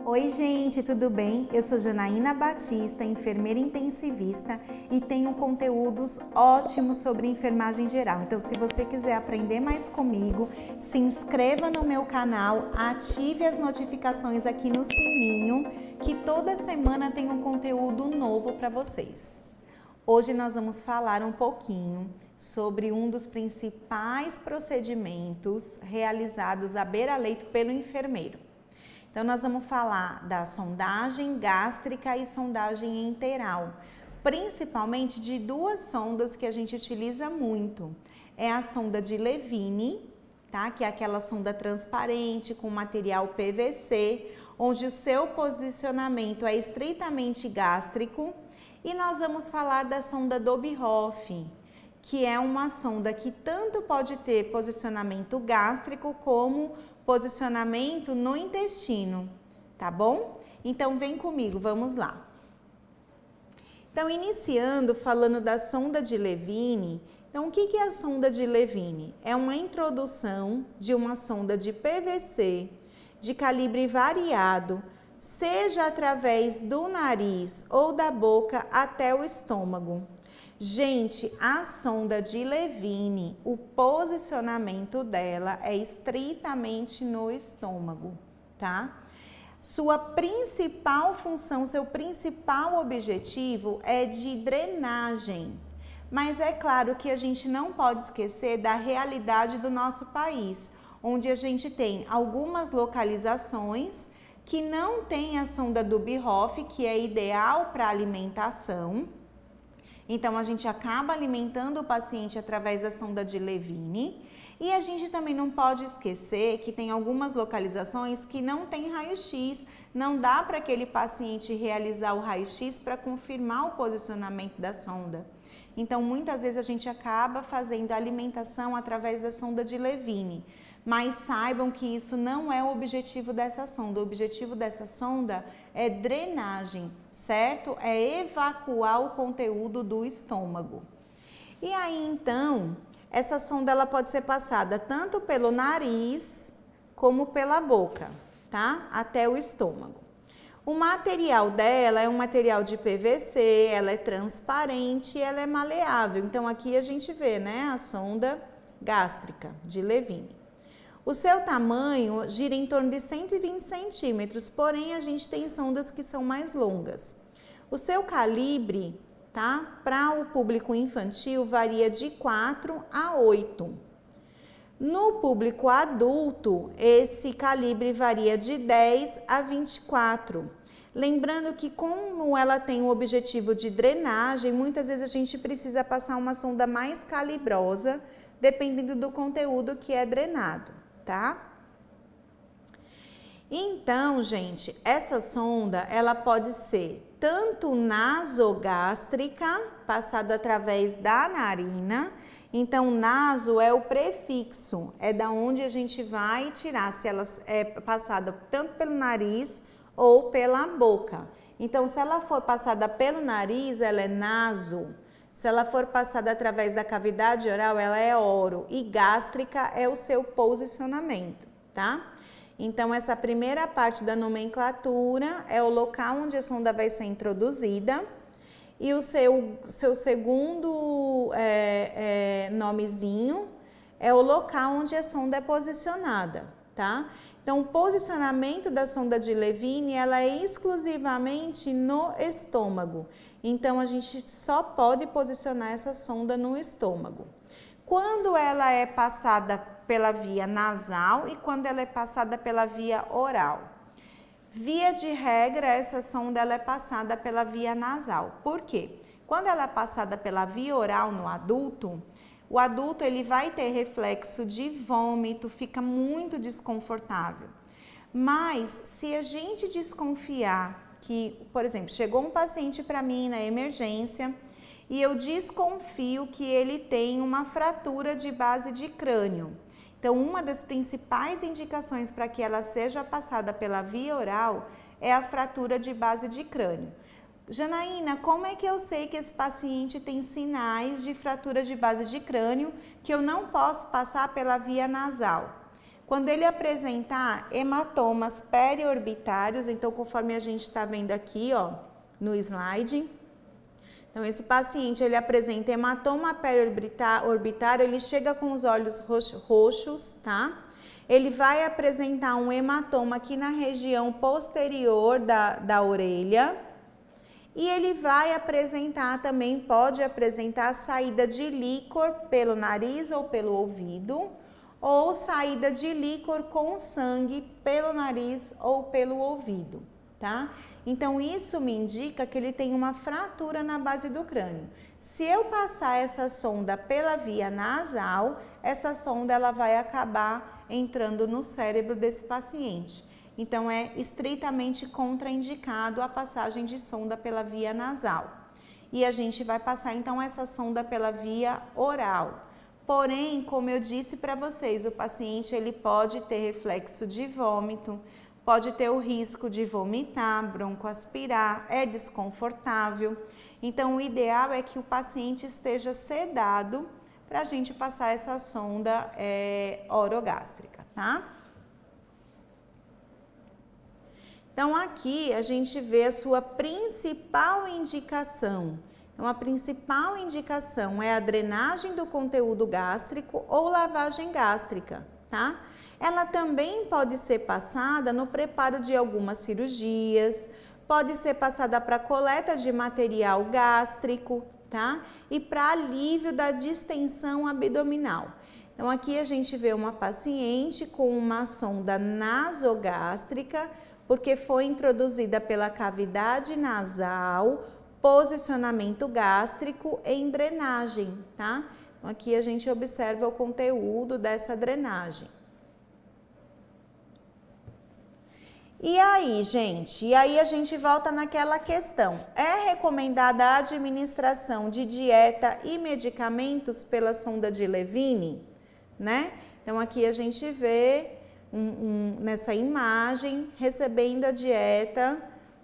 Oi gente, tudo bem? Eu sou Janaína Batista, enfermeira intensivista e tenho conteúdos ótimos sobre enfermagem geral. Então, se você quiser aprender mais comigo, se inscreva no meu canal, ative as notificações aqui no sininho, que toda semana tem um conteúdo novo para vocês. Hoje nós vamos falar um pouquinho sobre um dos principais procedimentos realizados à beira-leito pelo enfermeiro. Então, nós vamos falar da sondagem gástrica e sondagem enteral, principalmente de duas sondas que a gente utiliza muito. É a sonda de Levine, tá? Que é aquela sonda transparente com material PVC, onde o seu posicionamento é estritamente gástrico. E nós vamos falar da sonda Dobi-Hoff, que é uma sonda que tanto pode ter posicionamento gástrico como posicionamento no intestino, tá bom? Então vem comigo, vamos lá. Então, iniciando falando da sonda de Levine. Então, o que é a sonda de Levine? É uma introdução de uma sonda de PVC de calibre variado, seja através do nariz ou da boca até o estômago. Gente, a sonda de Levine, o posicionamento dela é estritamente no estômago, tá? Sua principal função, seu principal objetivo é de drenagem. Mas é claro que a gente não pode esquecer da realidade do nosso país, onde a gente tem algumas localizações que não tem a sonda Dobi-Hoff, que é ideal para alimentação. Então, a gente acaba alimentando o paciente através da sonda de Levine. E a gente também não pode esquecer que tem algumas localizações que não tem raio-x. Não dá para aquele paciente realizar o raio-x para confirmar o posicionamento da sonda. Então, muitas vezes a gente acaba fazendo a alimentação através da sonda de Levine. Mas saibam que isso não é o objetivo dessa sonda. O objetivo dessa sonda é drenagem, certo? É evacuar o conteúdo do estômago. E aí, então, essa sonda ela pode ser passada tanto pelo nariz como pela boca, tá? Até o estômago. O material dela é um material de PVC, ela é transparente e ela é maleável. Então, aqui a gente vê, né, a sonda gástrica de Levine. O seu tamanho gira em torno de 120 centímetros, porém a gente tem sondas que são mais longas. O seu calibre, tá? Para o público infantil varia de 4 a 8. No público adulto, esse calibre varia de 10 a 24. Lembrando que como ela tem o objetivo de drenagem, muitas vezes a gente precisa passar uma sonda mais calibrosa, dependendo do conteúdo que é drenado, tá? Então, gente, essa sonda, ela pode ser tanto nasogástrica, passada através da narina. Então, naso é o prefixo, é da onde a gente vai tirar, se ela é passada tanto pelo nariz ou pela boca. Então, se ela for passada pelo nariz, ela é naso. Se ela for passada através da cavidade oral, ela é oro. E gástrica é o seu posicionamento, tá? Então, essa primeira parte da nomenclatura é o local onde a sonda vai ser introduzida. E o seu segundo nomezinho é o local onde a sonda é posicionada, tá? Então, o posicionamento da sonda de Levine, ela é exclusivamente no estômago. Então, a gente só pode posicionar essa sonda no estômago. Quando ela é passada pela via nasal e quando ela é passada pela via oral. Via de regra, essa sonda ela é passada pela via nasal. Por quê? Quando ela é passada pela via oral no adulto, o adulto ele vai ter reflexo de vômito, fica muito desconfortável. Mas se a gente desconfiar que, por exemplo, chegou um paciente para mim na emergência e eu desconfio que ele tem uma fratura de base de crânio. Então, uma das principais indicações para que ela seja passada pela via oral é a fratura de base de crânio. Janaína, como é que eu sei que esse paciente tem sinais de fratura de base de crânio que eu não posso passar pela via nasal? Quando ele apresentar hematomas periorbitários, então conforme a gente está vendo aqui, ó, no slide, então esse paciente ele apresenta hematoma periorbitário, ele chega com os olhos roxos, tá? Ele vai apresentar um hematoma aqui na região posterior da orelha e ele vai apresentar também, pode apresentar saída de líquor pelo nariz ou pelo ouvido, ou saída de líquor com sangue pelo nariz ou pelo ouvido, tá? Então, isso me indica que ele tem uma fratura na base do crânio. Se eu passar essa sonda pela via nasal, essa sonda ela vai acabar entrando no cérebro desse paciente. Então, é estritamente contraindicado a passagem de sonda pela via nasal. E a gente vai passar, então, essa sonda pela via oral. Porém, como eu disse para vocês, o paciente ele pode ter reflexo de vômito, pode ter o risco de vomitar, broncoaspirar, é desconfortável. Então, o ideal é que o paciente esteja sedado para a gente passar essa sonda orogástrica, tá? Então, aqui a gente vê a sua principal indicação. Então, a principal indicação é a drenagem do conteúdo gástrico ou lavagem gástrica, tá? Ela também pode ser passada no preparo de algumas cirurgias, pode ser passada para coleta de material gástrico, tá? E para alívio da distensão abdominal. Então, aqui a gente vê uma paciente com uma sonda nasogástrica, porque foi introduzida pela cavidade nasal, posicionamento gástrico em drenagem, tá? Então, aqui a gente observa o conteúdo dessa drenagem. E aí, gente? E aí a gente volta naquela questão. É recomendada a administração de dieta e medicamentos pela sonda de Levine, né? Então, aqui a gente vê nessa imagem recebendo a dieta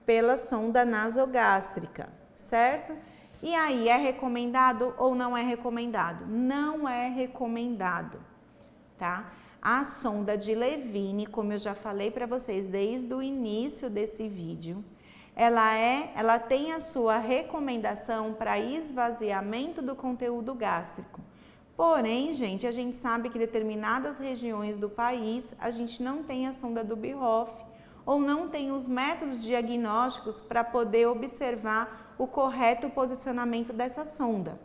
pela sonda nasogástrica, certo? E aí, é recomendado ou não é recomendado? Não é recomendado, tá? A sonda de Levine, como eu já falei para vocês desde o início desse vídeo, ela tem a sua recomendação para esvaziamento do conteúdo gástrico. Porém, gente, a gente sabe que em determinadas regiões do país a gente não tem a sonda do Bierhoff ou não tem os métodos diagnósticos para poder observar o correto posicionamento dessa sonda.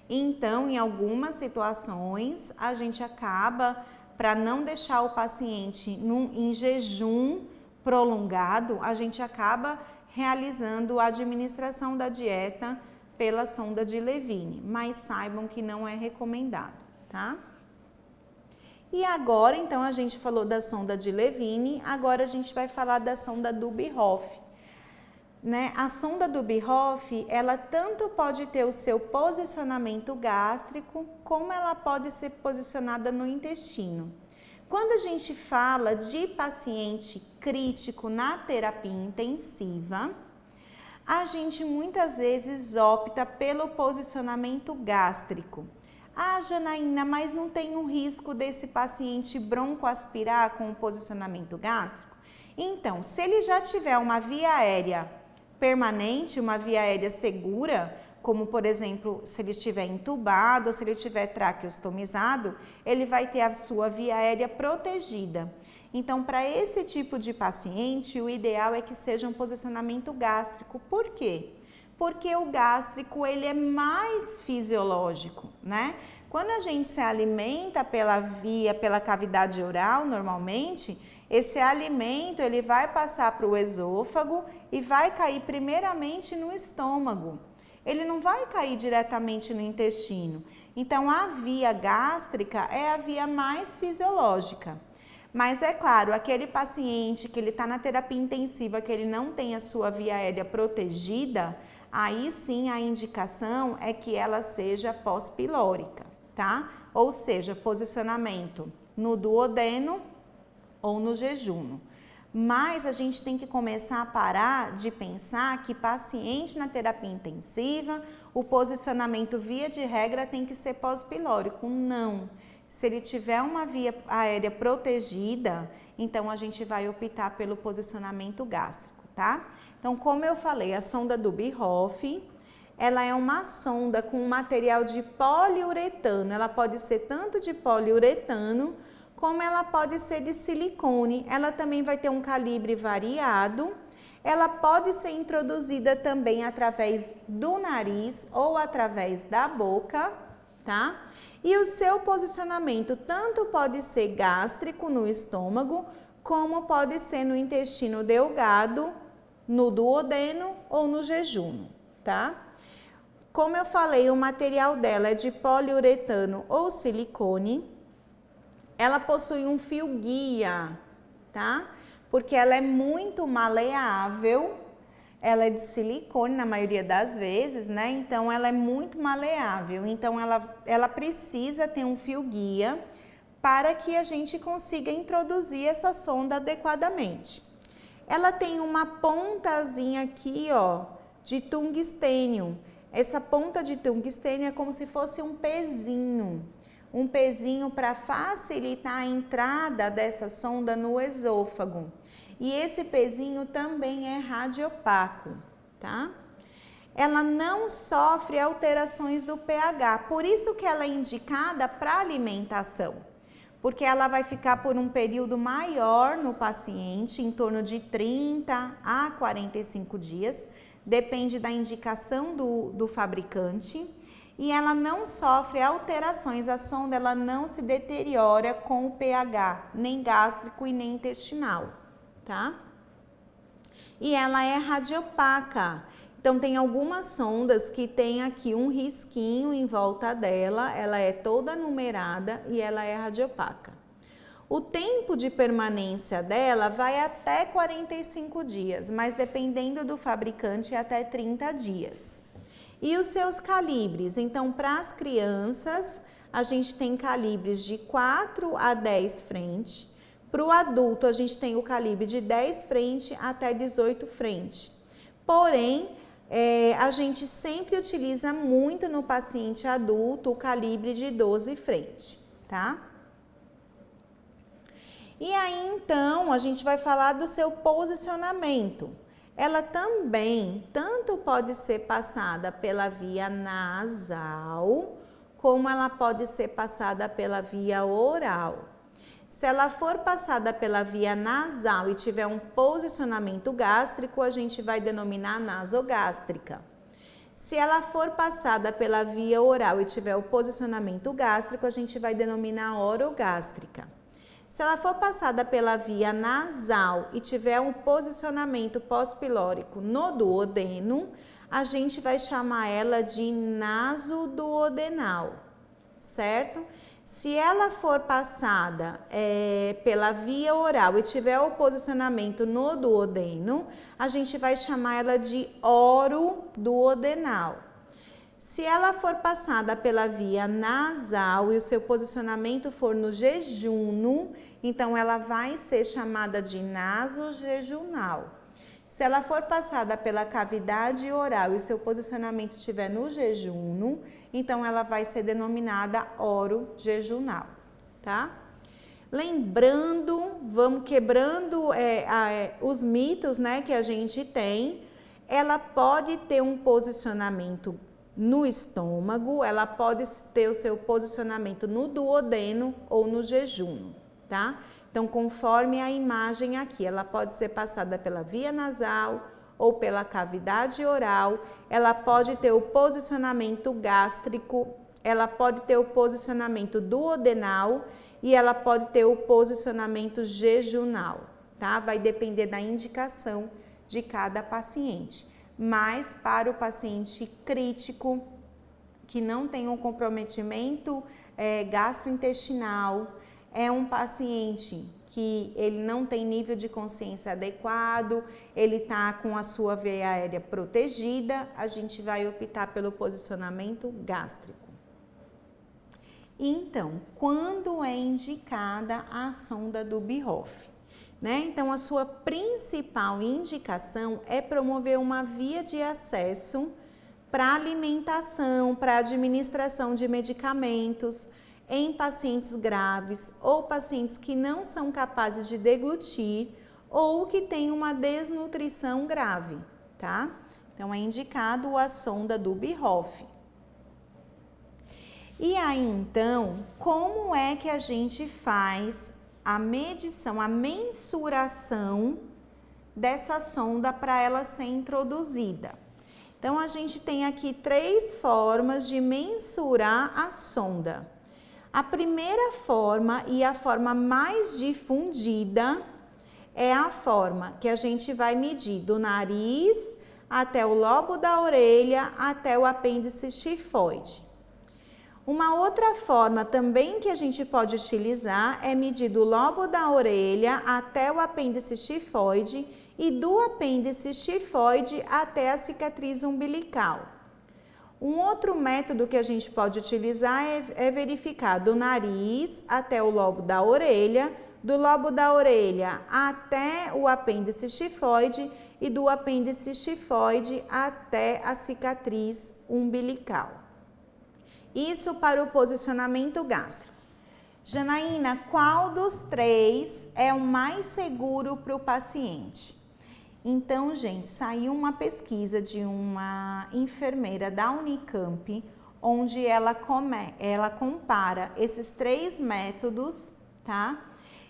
Então, em algumas situações, a gente acaba, para não deixar o paciente em jejum prolongado, a gente acaba realizando a administração da dieta pela sonda de Levine, mas saibam que não é recomendado, tá? E agora, então, a gente falou da sonda de Levine, agora a gente vai falar da sonda do Bierhoff. Né? A sonda do Bierhoff, ela tanto pode ter o seu posicionamento gástrico, como ela pode ser posicionada no intestino. Quando a gente fala de paciente crítico na terapia intensiva, a gente muitas vezes opta pelo posicionamento gástrico. Ah, Janaína, mas não tem um risco desse paciente broncoaspirar com o posicionamento gástrico? Então, se ele já tiver uma via aérea permanente, uma via aérea segura, como por exemplo, se ele estiver entubado, se ele estiver traqueostomizado, ele vai ter a sua via aérea protegida. Então, para esse tipo de paciente, o ideal é que seja um posicionamento gástrico. Por quê? Porque o gástrico, ele é mais fisiológico, né? Quando a gente se alimenta pela cavidade oral, normalmente, esse alimento, ele vai passar para o esôfago e vai cair primeiramente no estômago. Ele não vai cair diretamente no intestino. Então, a via gástrica é a via mais fisiológica. Mas é claro, aquele paciente que ele está na terapia intensiva, que ele não tem a sua via aérea protegida, aí sim a indicação é que ela seja pós-pilórica, tá? Ou seja, posicionamento no duodeno ou no jejum. Mas a gente tem que começar a parar de pensar que paciente na terapia intensiva, o posicionamento via de regra tem que ser pós-pilórico. Não. Se ele tiver uma via aérea protegida, então a gente vai optar pelo posicionamento gástrico, tá? Então, como eu falei, a sonda do Bierhoff, ela é uma sonda com material de poliuretano. Ela pode ser tanto de poliuretano, como ela pode ser de silicone. Ela também vai ter um calibre variado. Ela pode ser introduzida também através do nariz ou através da boca, tá? E o seu posicionamento tanto pode ser gástrico no estômago, como pode ser no intestino delgado, no duodeno ou no jejum, tá? Como eu falei, o material dela é de poliuretano ou silicone. Ela possui um fio guia, tá? Porque ela é muito maleável. Ela é de silicone na maioria das vezes, né? Então, ela é muito maleável. Então, ela precisa ter um fio guia para que a gente consiga introduzir essa sonda adequadamente. Ela tem uma pontazinha aqui, ó, de tungstênio. Essa ponta de tungstênio é como se fosse um pezinho para facilitar a entrada dessa sonda no esôfago. E esse pezinho também é radiopaco, tá? Ela não sofre alterações do pH, por isso que ela é indicada para alimentação, porque ela vai ficar por um período maior no paciente, em torno de 30 a 45 dias, depende da indicação do fabricante, e ela não sofre alterações, a sonda ela não se deteriora com o pH, nem gástrico e nem intestinal, tá? E ela é radiopaca, então tem algumas sondas que tem aqui um risquinho em volta dela, ela é toda numerada e ela é radiopaca. O tempo de permanência dela vai até 45 dias, mas dependendo do fabricante, até 30 dias. E os seus calibres? Então, para as crianças, a gente tem calibres de 4 a 10 frente. Para o adulto, a gente tem o calibre de 10 frente até 18 frente. Porém, a gente sempre utiliza muito no paciente adulto o calibre de 12 frente, tá? E aí, então, a gente vai falar do seu posicionamento. Ela também, tanto pode ser passada pela via nasal, como ela pode ser passada pela via oral. Se ela for passada pela via nasal e tiver um posicionamento gástrico, a gente vai denominar nasogástrica. Se ela for passada pela via oral e tiver o posicionamento gástrico, a gente vai denominar orogástrica. Se ela for passada pela via nasal e tiver um posicionamento pós-pilórico no duodeno, a gente vai chamar ela de nasoduodenal, certo? Se ela for passada pela via oral e tiver o posicionamento no duodeno, a gente vai chamar ela de oroduodenal. Se ela for passada pela via nasal e o seu posicionamento for no jejum, então ela vai ser chamada de nasojejunal. Se ela for passada pela cavidade oral e seu posicionamento estiver no jejum, então ela vai ser denominada orojejunal, tá? Lembrando, vamos quebrando os mitos, né, que a gente tem. Ela pode ter um posicionamento no estômago, ela pode ter o seu posicionamento no duodeno ou no jejum, tá? Então, conforme a imagem aqui, ela pode ser passada pela via nasal ou pela cavidade oral, ela pode ter o posicionamento gástrico, ela pode ter o posicionamento duodenal e ela pode ter o posicionamento jejunal, tá? Vai depender da indicação de cada paciente. Mas para o paciente crítico, que não tem um comprometimento gastrointestinal, é um paciente que ele não tem nível de consciência adequado, ele está com a sua veia aérea protegida, a gente vai optar pelo posicionamento gástrico. Então, quando é indicada a sonda do Bierhoff? Então, a sua principal indicação é promover uma via de acesso para alimentação, para administração de medicamentos. em pacientes graves ou pacientes que não são capazes de deglutir ou que têm uma desnutrição grave, tá? Então, é indicado a sonda do Bierhoff. E aí, então, como é que a gente faz a medição, a mensuração dessa sonda para ela ser introduzida? Então, a gente tem aqui 3 formas de mensurar a sonda. A primeira forma e a forma mais difundida é a forma que a gente vai medir do nariz até o lobo da orelha, até o apêndice xifoide. Uma outra forma também que a gente pode utilizar é medir do lobo da orelha até o apêndice xifoide e do apêndice xifoide até a cicatriz umbilical. Um outro método que a gente pode utilizar é verificar do nariz até o lobo da orelha, do lobo da orelha até o apêndice xifoide e do apêndice xifoide até a cicatriz umbilical. Isso para o posicionamento gástrico. Janaína, qual dos 3 é o mais seguro para o paciente? Então, gente, saiu uma pesquisa de uma enfermeira da Unicamp, onde ela compara esses 3 métodos, tá?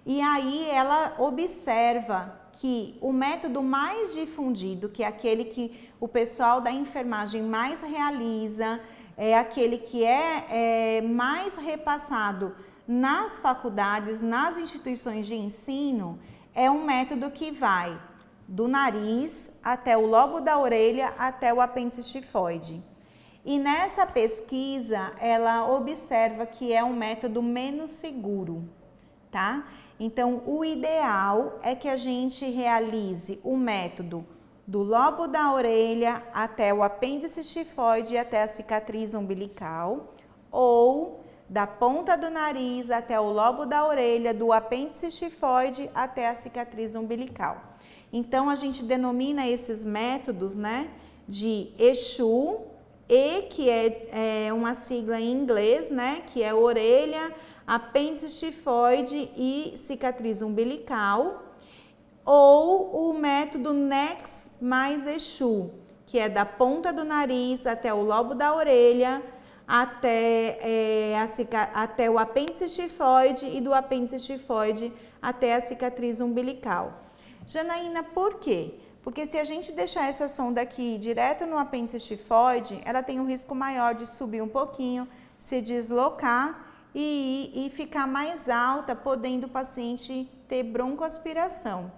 E aí ela observa que o método mais difundido, que é aquele que o pessoal da enfermagem mais realiza, é aquele que é mais repassado nas faculdades, nas instituições de ensino, é um método que vai do nariz até o lobo da orelha, até o apêndice xifoide. E nessa pesquisa, ela observa que é um método menos seguro, tá? Então, o ideal é que a gente realize o método do lobo da orelha até o apêndice xifoide e até a cicatriz umbilical, ou da ponta do nariz até o lobo da orelha, do apêndice xifoide até a cicatriz umbilical. Então, a gente denomina esses métodos, né, de ESHU, E, que é uma sigla em inglês, né, que é orelha, apêndice xifoide e cicatriz umbilical, ou o método NEX mais ESHU, que é da ponta do nariz até o lobo da orelha, até o apêndice xifoide e do apêndice xifoide até a cicatriz umbilical. Janaína, por quê? Porque se a gente deixar essa sonda aqui direto no apêndice xifoide, ela tem um risco maior de subir um pouquinho, se deslocar e ficar mais alta, podendo o paciente ter broncoaspiração.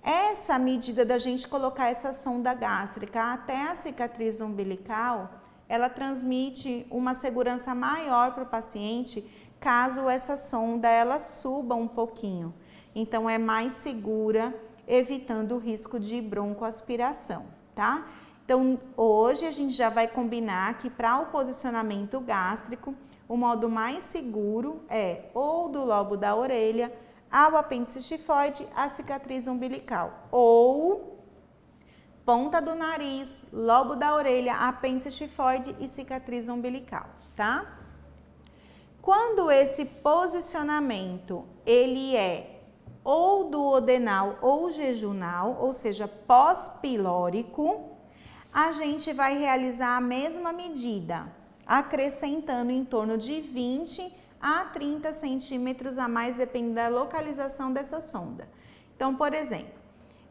Essa medida da gente colocar essa sonda gástrica até a cicatriz umbilical, ela transmite uma segurança maior para o paciente caso essa sonda ela suba um pouquinho. Então, é mais segura, evitando o risco de broncoaspiração, tá? Então, hoje a gente já vai combinar que para o posicionamento gástrico, o modo mais seguro é ou do lobo da orelha ao apêndice xifoide, a cicatriz umbilical, ou ponta do nariz, lobo da orelha, apêndice xifoide e cicatriz umbilical, tá? Quando esse posicionamento, ele é ou duodenal ou jejunal, ou seja, pós-pilórico, a gente vai realizar a mesma medida, acrescentando em torno de 20 a 30 centímetros a mais, depende da localização dessa sonda. Então, por exemplo,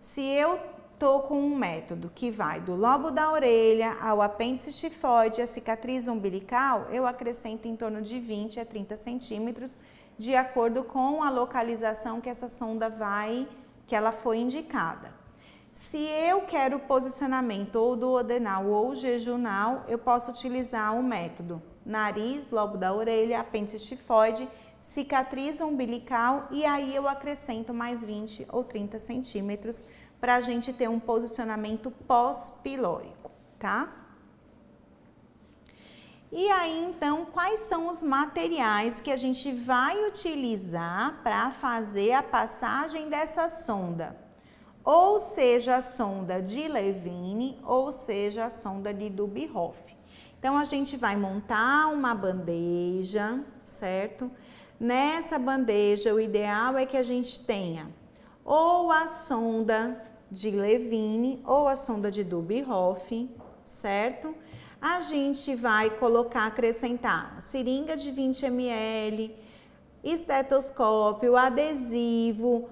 se eu tô com um método que vai do lobo da orelha ao apêndice xifoide, a cicatriz umbilical, eu acrescento em torno de 20 a 30 centímetros, de acordo com a localização que essa sonda que ela foi indicada. Se eu quero posicionamento ou duodenal ou jejunal, eu posso utilizar o método nariz, lobo da orelha, apêndice xifoide, cicatriz umbilical e aí eu acrescento mais 20 ou 30 centímetros para a gente ter um posicionamento pós-pilórico, tá? E aí, então, quais são os materiais que a gente vai utilizar para fazer a passagem dessa sonda? Ou seja, a sonda de Levine, ou seja, a sonda de Bierhoff. Então, a gente vai montar uma bandeja, certo? Nessa bandeja, o ideal é que a gente tenha ou a sonda de Levine ou a sonda de Dubhoff, certo? A gente vai colocar, acrescentar seringa de 20 ml, estetoscópio, adesivo,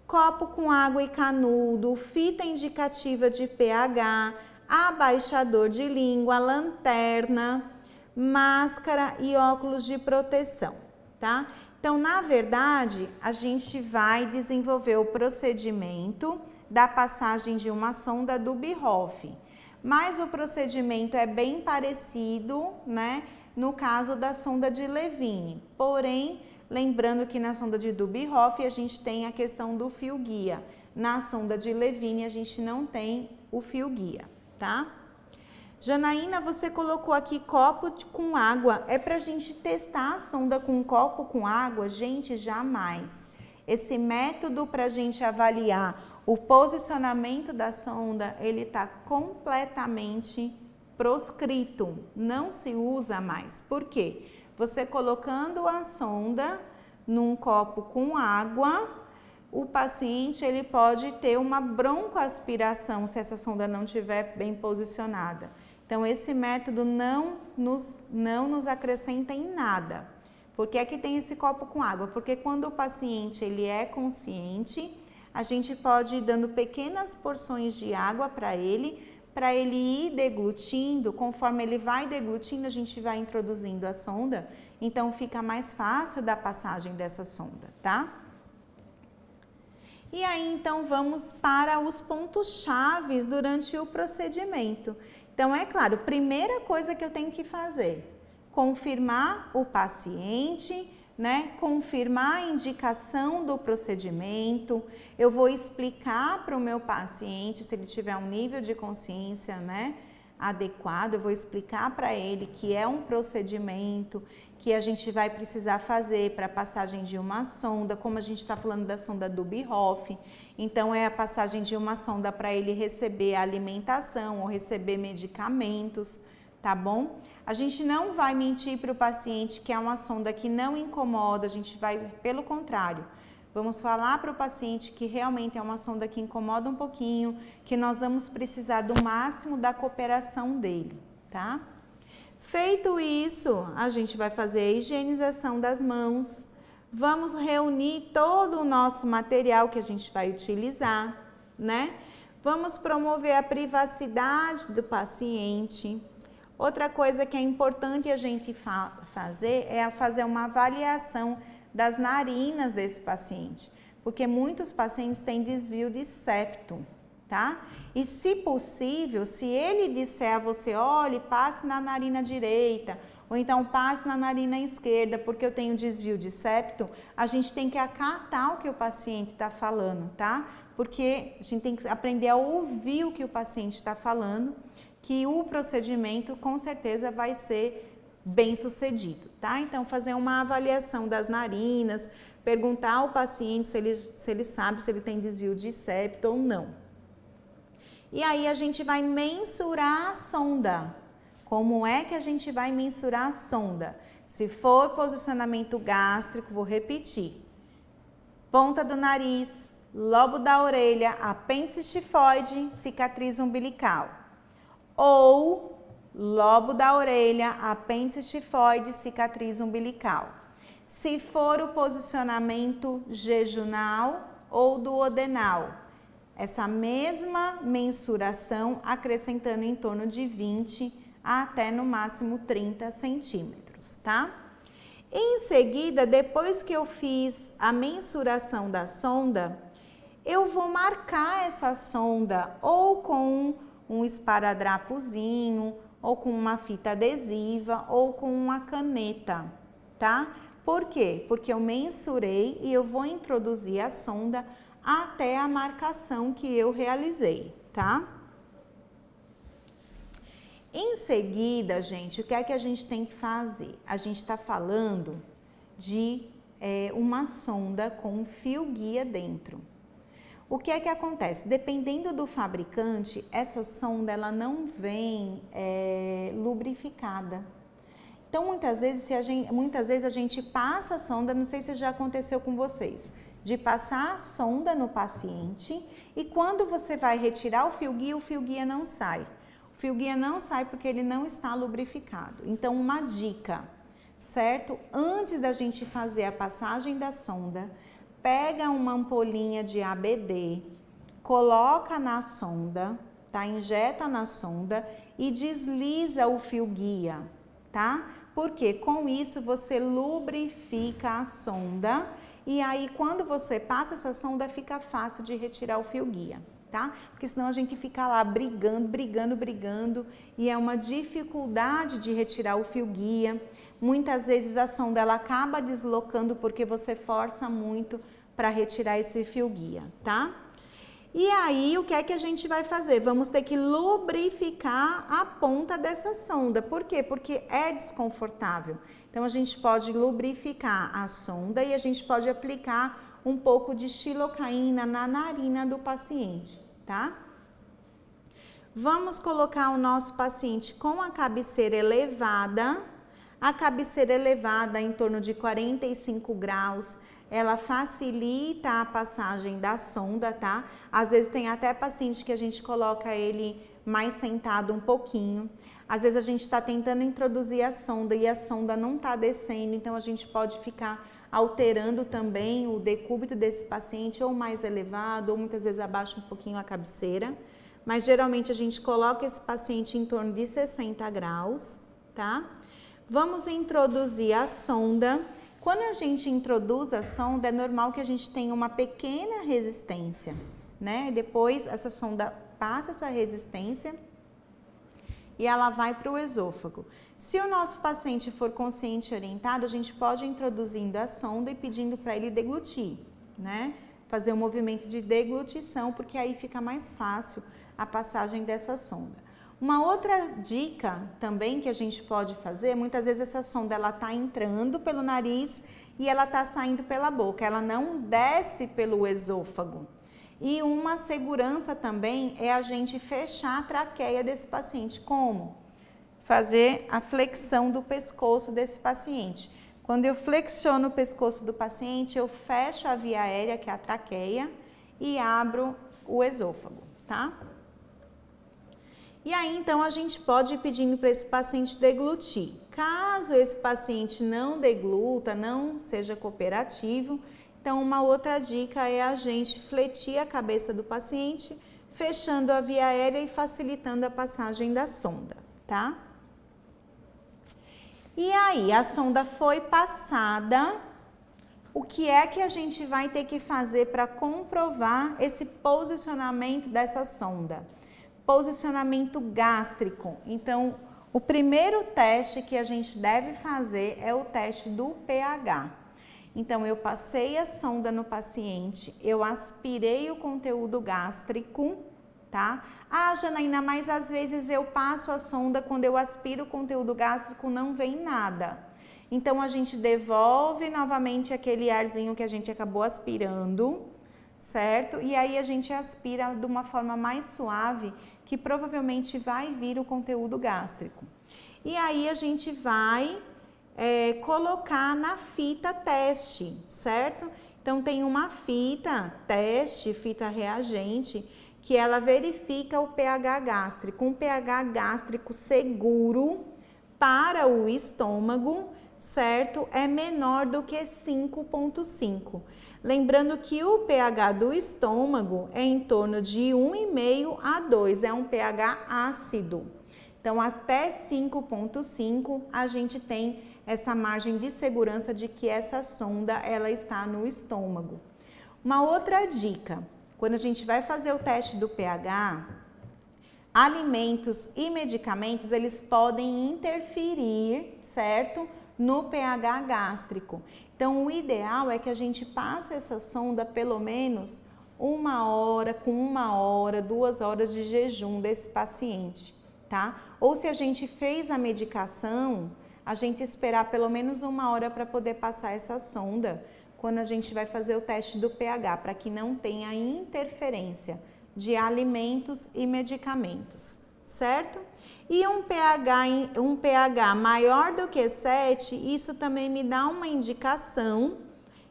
copo com água e canudo, fita indicativa de pH, abaixador de língua, lanterna, máscara e óculos de proteção, tá? Então, na verdade, a gente vai desenvolver o procedimento da passagem de uma sonda Dubhoff, mas o procedimento é bem parecido, né, no caso da sonda de Levine, porém, lembrando que na sonda de Dubhoff a gente tem a questão do fio guia. Na sonda de Levine a gente não tem o fio guia, tá? Janaína, você colocou aqui copo com água. É pra gente testar a sonda com um copo com água? Gente, jamais. Esse método pra gente avaliar o posicionamento da sonda, ele tá completamente proscrito. Não se usa mais. Por quê? Você colocando a sonda num copo com água, o paciente ele pode ter uma broncoaspiração se essa sonda não estiver bem posicionada. Então, esse método não nos acrescenta em nada. Por que é que tem esse copo com água? Porque quando o paciente ele é consciente, a gente pode ir dando pequenas porções de água para ele ir deglutindo. Conforme ele vai deglutindo, a gente vai introduzindo a sonda, então fica mais fácil da passagem dessa sonda, tá? E aí, então, vamos para os pontos chaves durante o procedimento. Então, é claro, primeira coisa que eu tenho que fazer, confirmar o paciente, né? Confirmar a indicação do procedimento. Eu vou explicar para o meu paciente, se ele tiver um nível de consciência, né, adequado, eu vou explicar para ele que é um procedimento que a gente vai precisar fazer para a passagem de uma sonda, como a gente está falando da sonda Dubhoff. Então, é a passagem de uma sonda para ele receber alimentação ou receber medicamentos, tá bom? A gente não vai mentir para o paciente que é uma sonda que não incomoda, a gente vai, pelo contrário, vamos falar para o paciente que realmente é uma sonda que incomoda um pouquinho, que nós vamos precisar do máximo da cooperação dele, tá? Feito isso, a gente vai fazer a higienização das mãos, vamos reunir todo o nosso material que a gente vai utilizar, né? Vamos promover a privacidade do paciente. Outra coisa que é importante a gente fazer é fazer uma avaliação das narinas desse paciente, porque muitos pacientes têm desvio de septo, tá? E se possível, se ele disser a você, olhe, passe na narina direita, ou então passe na narina esquerda, porque eu tenho desvio de septo, a gente tem que acatar o que o paciente está falando, tá? Porque a gente tem que aprender a ouvir o que o paciente está falando, que o procedimento com certeza vai ser bem sucedido, tá? Então, fazer uma avaliação das narinas, perguntar ao paciente se ele sabe se ele tem desvio de septo ou não. E aí a gente vai mensurar a sonda. Como é que a gente vai mensurar a sonda? Se for posicionamento gástrico, vou repetir. Ponta do nariz, lobo da orelha, apêndice tifoide, cicatriz umbilical. Ou lobo da orelha, apêndice tifoide, cicatriz umbilical. Se for o posicionamento jejunal ou duodenal, essa mesma mensuração acrescentando em torno de 20 até no máximo 30 centímetros, tá? Em seguida, depois que eu fiz a mensuração da sonda, eu vou marcar essa sonda ou com um esparadrapozinho, ou com uma fita adesiva, ou com uma caneta, tá? Por quê? Porque eu mensurei e eu vou introduzir a sonda até a marcação que eu realizei, tá? Em seguida, gente, o que é que a gente tem que fazer? A gente está falando de uma sonda com um fio guia dentro. O que é que acontece? Dependendo do fabricante, essa sonda ela não vem lubrificada. Então, muitas vezes a gente passa a sonda, não sei se já aconteceu com vocês, de passar a sonda no paciente e quando você vai retirar o fio guia não sai. O fio guia não sai porque ele não está lubrificado. Então, uma dica, certo? Antes da gente fazer a passagem da sonda, pega uma ampolinha de ABD, coloca na sonda, tá? Injeta na sonda e desliza o fio guia, tá? Porque com isso você lubrifica a sonda e aí quando você passa essa sonda fica fácil de retirar o fio guia, tá? Porque senão a gente fica lá brigando e é uma dificuldade de retirar o fio guia. Muitas vezes a sonda ela acaba deslocando porque você força muito para retirar esse fio guia, tá? E aí, o que é que a gente vai fazer? Vamos ter que lubrificar a ponta dessa sonda. Por quê? Porque é desconfortável. Então, a gente pode lubrificar a sonda e a gente pode aplicar um pouco de xilocaína na narina do paciente, tá? Vamos colocar o nosso paciente com a cabeceira elevada. A cabeceira elevada em torno de 45 graus, ela facilita a passagem da sonda, tá? Às vezes tem até paciente que a gente coloca ele mais sentado um pouquinho. Às vezes a gente está tentando introduzir a sonda e a sonda não está descendo, então a gente pode ficar alterando também o decúbito desse paciente, ou mais elevado, ou muitas vezes abaixa um pouquinho a cabeceira. Mas geralmente a gente coloca esse paciente em torno de 60 graus, tá? Vamos introduzir a sonda. Quando a gente introduz a sonda, é normal que a gente tenha uma pequena resistência, né? Depois essa sonda passa essa resistência e ela vai para o esôfago. Se o nosso paciente for consciente e orientado, a gente pode ir introduzindo a sonda e pedindo para ele deglutir, né? Fazer um movimento de deglutição, porque aí fica mais fácil a passagem dessa sonda. Uma outra dica também que a gente pode fazer, muitas vezes essa sonda ela está entrando pelo nariz e ela está saindo pela boca, ela não desce pelo esôfago. E uma segurança também é a gente fechar a traqueia desse paciente. Como? Fazer a flexão do pescoço desse paciente. Quando eu flexiono o pescoço do paciente, eu fecho a via aérea, que é a traqueia, e abro o esôfago, tá? E aí, então, a gente pode ir pedindo para esse paciente deglutir. Caso esse paciente não degluta, não seja cooperativo, então uma outra dica é a gente fletir a cabeça do paciente, fechando a via aérea e facilitando a passagem da sonda, tá? E aí, a sonda foi passada, o que é que a gente vai ter que fazer para comprovar esse posicionamento dessa sonda? Posicionamento gástrico. Então, o primeiro teste que a gente deve fazer é o teste do pH. Então, eu passei a sonda no paciente, eu aspirei o conteúdo gástrico, tá? Ah, Janaína, mas às vezes eu passo a sonda, quando eu aspiro o conteúdo gástrico não vem nada. Então, a gente devolve novamente aquele arzinho que a gente acabou aspirando, certo? E aí a gente aspira de uma forma mais suave, que provavelmente vai vir o conteúdo gástrico. E aí a gente vai colocar na fita teste, certo? Então tem uma fita teste, fita reagente, que ela verifica o pH gástrico, um pH gástrico seguro para o estômago, certo? É menor do que 5,5. Lembrando que o pH do estômago é em torno de 1,5 a 2, é um pH ácido. Então, até 5,5 a gente tem essa margem de segurança de que essa sonda ela está no estômago. Uma outra dica, quando a gente vai fazer o teste do pH, alimentos e medicamentos, eles podem interferir, certo? No pH gástrico. Então, o ideal é que a gente passe essa sonda pelo menos 1 hora, com 1 hora, 2 horas de jejum desse paciente, tá? Ou se a gente fez a medicação, a gente esperar pelo menos 1 hora para poder passar essa sonda quando a gente vai fazer o teste do pH, para que não tenha interferência de alimentos e medicamentos, certo? E um pH maior do que 7, isso também me dá uma indicação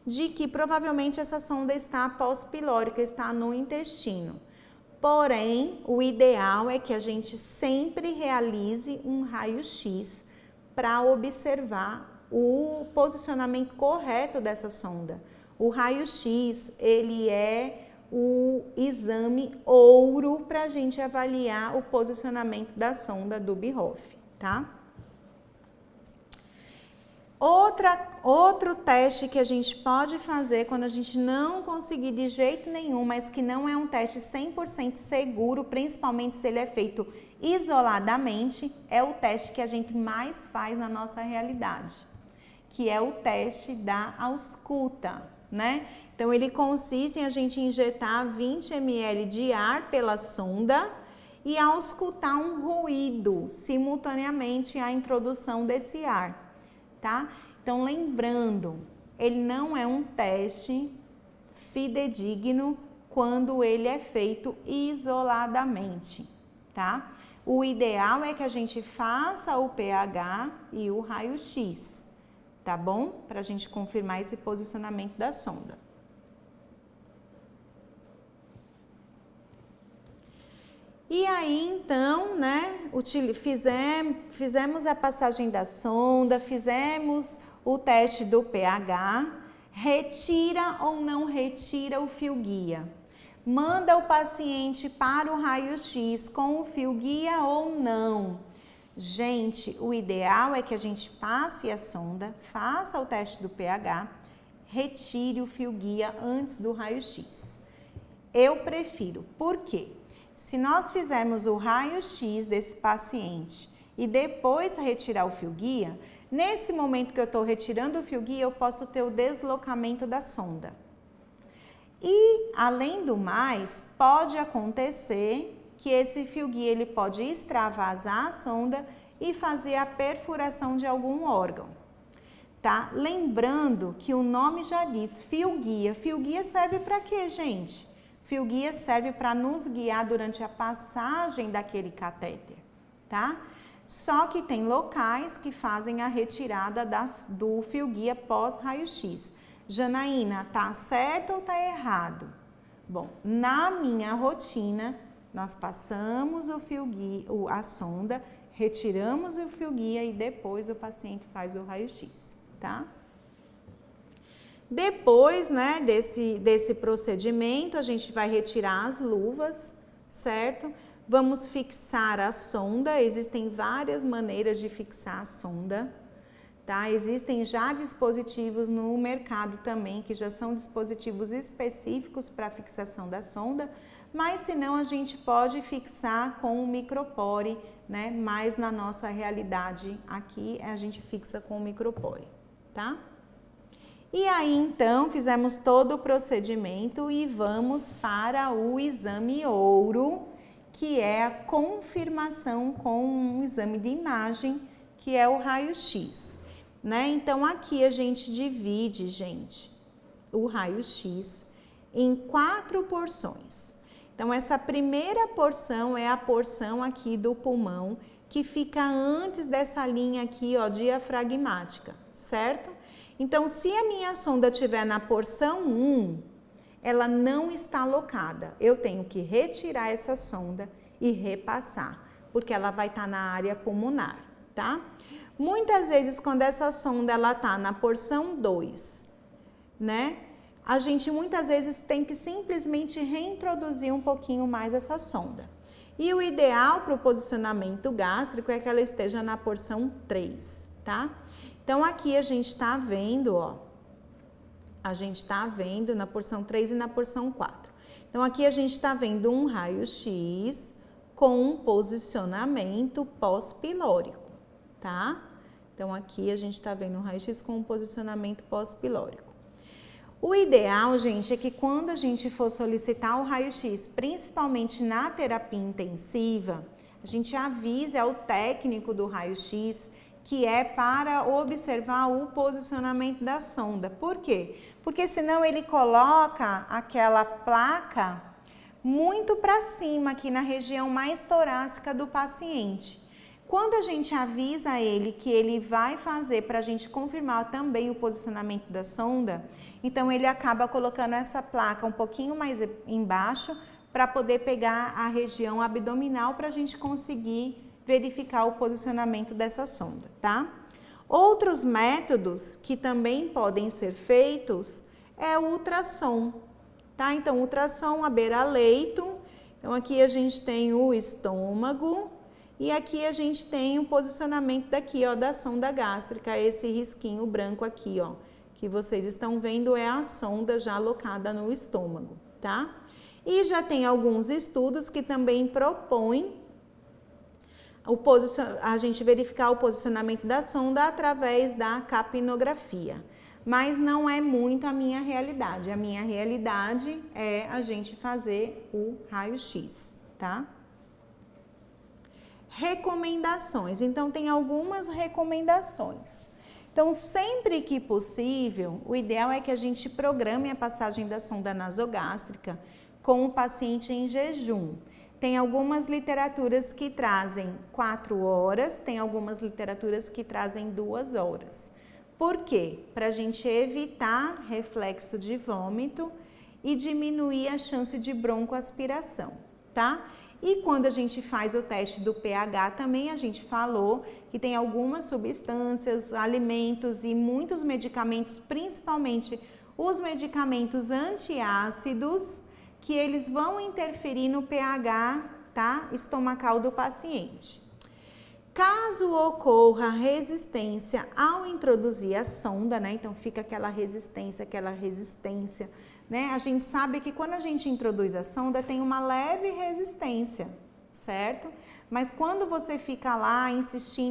de que provavelmente essa sonda está pós-pilórica, está no intestino. Porém, o ideal é que a gente sempre realize um raio-x para observar o posicionamento correto dessa sonda. O raio-x, ele é o exame ouro para a gente avaliar o posicionamento da sonda do Bierhoff, tá? Outro teste que a gente pode fazer quando a gente não conseguir de jeito nenhum, mas que não é um teste 100% seguro, principalmente se ele é feito isoladamente, é o teste que a gente mais faz na nossa realidade, que é o teste da ausculta, né? Então, ele consiste em a gente injetar 20 ml de ar pela sonda e auscultar um ruído simultaneamente à introdução desse ar. Tá? Então, lembrando, ele não é um teste fidedigno quando ele é feito isoladamente, tá? O ideal é que a gente faça o pH e o raio-x, tá bom? Para a gente confirmar esse posicionamento da sonda. E aí, então, né, fizemos a passagem da sonda, fizemos o teste do pH, retira ou não retira o fio guia. Manda o paciente para o raio-x com o fio guia ou não. Gente, o ideal é que a gente passe a sonda, faça o teste do pH, retire o fio guia antes do raio-x. Eu prefiro, por quê? Se nós fizermos o raio-x desse paciente e depois retirar o fio guia, nesse momento que eu estou retirando o fio guia, eu posso ter o deslocamento da sonda. E, além do mais, pode acontecer que esse fio guia ele pode extravasar a sonda e fazer a perfuração de algum órgão, tá? Lembrando que o nome já diz fio guia. Fio guia serve para quê, gente? Fio guia serve para nos guiar durante a passagem daquele catéter, tá? Só que tem locais que fazem a retirada do fio guia pós-raio-x. Janaína, tá certo ou tá errado? Bom, na minha rotina, nós passamos o fio guia, a sonda, retiramos o fio guia e depois o paciente faz o raio-x, tá? Depois, né, desse procedimento, a gente vai retirar as luvas, certo? Vamos fixar a sonda, existem várias maneiras de fixar a sonda, tá? Existem já dispositivos no mercado também, que já são dispositivos específicos para fixação da sonda, mas se não, a gente pode fixar com o micropore, né? Mas na nossa realidade aqui, a gente fixa com o micropore, tá? E aí, então, fizemos todo o procedimento e vamos para o exame ouro, que é a confirmação com um exame de imagem, que é o raio-x, né? Então, aqui a gente divide, gente, o raio-x em 4 porções. Então, essa primeira porção é a porção aqui do pulmão, que fica antes dessa linha aqui, ó, diafragmática, certo? Então, se a minha sonda estiver na porção 1, ela não está alocada. Eu tenho que retirar essa sonda e repassar, porque ela vai estar na área pulmonar, tá? Muitas vezes, quando essa sonda ela está na porção 2, né? A gente muitas vezes tem que simplesmente reintroduzir um pouquinho mais essa sonda. E o ideal para o posicionamento gástrico é que ela esteja na porção 3, tá? Então, aqui a gente está vendo, ó, a gente está vendo na porção 3 e na porção 4. Então, aqui a gente está vendo um raio-x com um posicionamento pós-pilórico, tá? Então, aqui a gente está vendo um raio-x com um posicionamento pós-pilórico. O ideal, gente, é que quando a gente for solicitar o raio-x, principalmente na terapia intensiva, a gente avise ao técnico do raio-x que é para observar o posicionamento da sonda. Por quê? Porque senão ele coloca aquela placa muito para cima, aqui na região mais torácica do paciente. Quando a gente avisa ele que ele vai fazer para a gente confirmar também o posicionamento da sonda, então ele acaba colocando essa placa um pouquinho mais embaixo para poder pegar a região abdominal para a gente conseguir verificar o posicionamento dessa sonda, tá? Outros métodos que também podem ser feitos é o ultrassom, tá? Então, ultrassom à beira-leito. Então, aqui a gente tem o estômago e aqui a gente tem o posicionamento daqui, ó, da sonda gástrica, esse risquinho branco aqui, ó, que vocês estão vendo é a sonda já alocada no estômago, tá? E já tem alguns estudos que também propõem a gente verificar o posicionamento da sonda através da capnografia. Mas não é muito a minha realidade. A minha realidade é a gente fazer o raio-x, tá? Recomendações. Então, tem algumas recomendações. Então, sempre que possível, o ideal é que a gente programe a passagem da sonda nasogástrica com o paciente em jejum. Tem algumas literaturas que trazem 4 horas, tem algumas literaturas que trazem 2 horas. Por quê? Para a gente evitar reflexo de vômito e diminuir a chance de broncoaspiração, tá? E quando a gente faz o teste do pH também, a gente falou que tem algumas substâncias, alimentos e muitos medicamentos, principalmente os medicamentos antiácidos, que eles vão interferir no pH, tá, estomacal do paciente. Caso ocorra resistência ao introduzir a sonda, né, então fica aquela resistência, né, a gente sabe que quando a gente introduz a sonda tem uma leve resistência, certo? Mas quando você fica lá insistindo,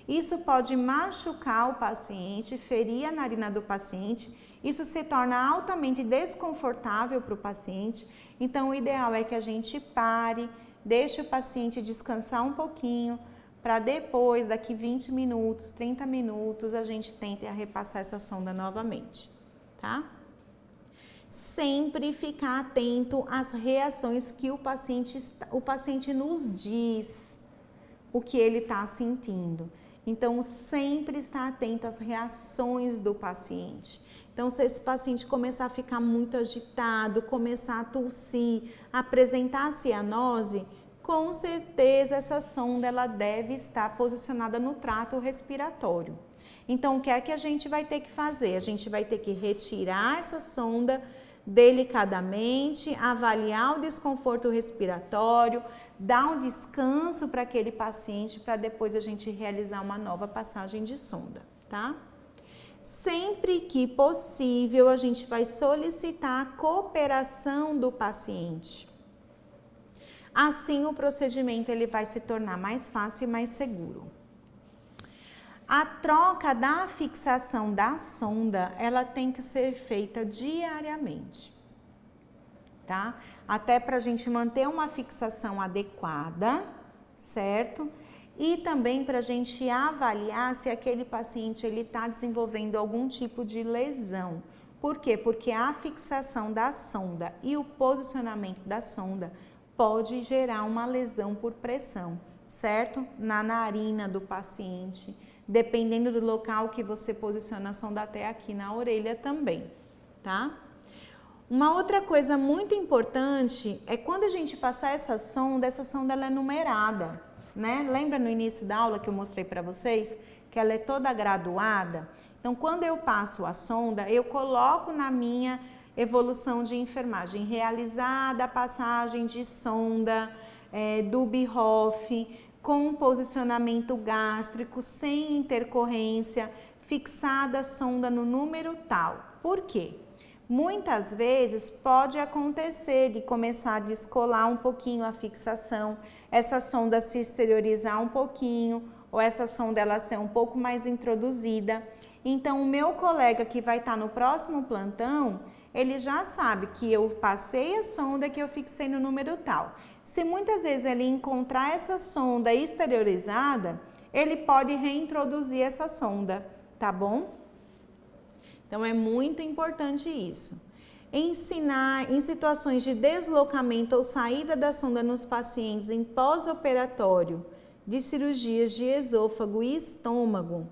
isso pode machucar o paciente, ferir a narina do paciente. Isso se torna altamente desconfortável para o paciente, então o ideal é que a gente pare, deixe o paciente descansar um pouquinho, para depois, daqui 20 minutos, 30 minutos, a gente tente repassar essa sonda novamente, tá? Sempre ficar atento às reações que o paciente nos diz, o que ele está sentindo. Então, sempre estar atento às reações do paciente. Então, se esse paciente começar a ficar muito agitado, começar a tossir, apresentar cianose, com certeza essa sonda ela deve estar posicionada no trato respiratório. Então, o que é que a gente vai ter que fazer? A gente vai ter que retirar essa sonda delicadamente, avaliar o desconforto respiratório, dar um descanso para aquele paciente, para depois a gente realizar uma nova passagem de sonda, tá? Sempre que possível, a gente vai solicitar a cooperação do paciente. Assim, o procedimento ele vai se tornar mais fácil e mais seguro. A troca da fixação da sonda, ela tem que ser feita diariamente, tá? Até para a gente manter uma fixação adequada, certo? E também para a gente avaliar se aquele paciente ele está desenvolvendo algum tipo de lesão. Por quê? Porque a fixação da sonda e o posicionamento da sonda pode gerar uma lesão por pressão, certo? Na narina do paciente, dependendo do local que você posiciona a sonda, até aqui na orelha também, tá? Uma outra coisa muito importante é quando a gente passar essa sonda ela é numerada, né? Lembra no início da aula que eu mostrei para vocês que ela é toda graduada? Então, quando eu passo a sonda, eu coloco na minha evolução de enfermagem realizada a passagem de sonda do Bierhoff com posicionamento gástrico, sem intercorrência, fixada a sonda no número tal. Por quê? Muitas vezes pode acontecer de começar a descolar um pouquinho a fixação, essa sonda se exteriorizar um pouquinho, ou essa sonda ela ser um pouco mais introduzida. Então, o meu colega que vai estar no próximo plantão, ele já sabe que eu passei a sonda, que eu fixei no número tal. Se muitas vezes ele encontrar essa sonda exteriorizada, ele pode reintroduzir essa sonda, tá bom? Então é muito importante isso. Ensinar em situações de deslocamento ou saída da sonda nos pacientes em pós-operatório de cirurgias de esôfago e estômago.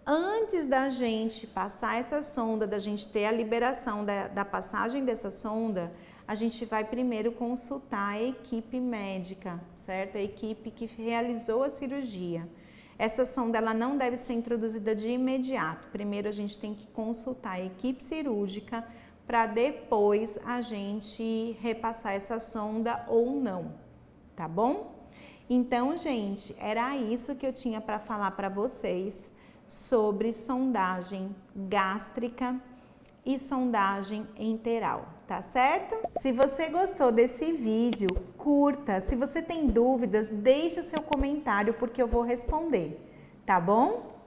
Antes da gente passar essa sonda, da gente ter a liberação da passagem dessa sonda, a gente vai primeiro consultar a equipe médica, certo? A equipe que realizou a cirurgia. Essa sonda ela não deve ser introduzida de imediato. Primeiro a gente tem que consultar a equipe cirúrgica para depois a gente repassar essa sonda ou não, tá bom? Então, gente, era isso que eu tinha para falar para vocês sobre sondagem gástrica e sondagem enteral, tá certo? Se você gostou desse vídeo, curta. Se você tem dúvidas, deixe o seu comentário porque eu vou responder, tá bom?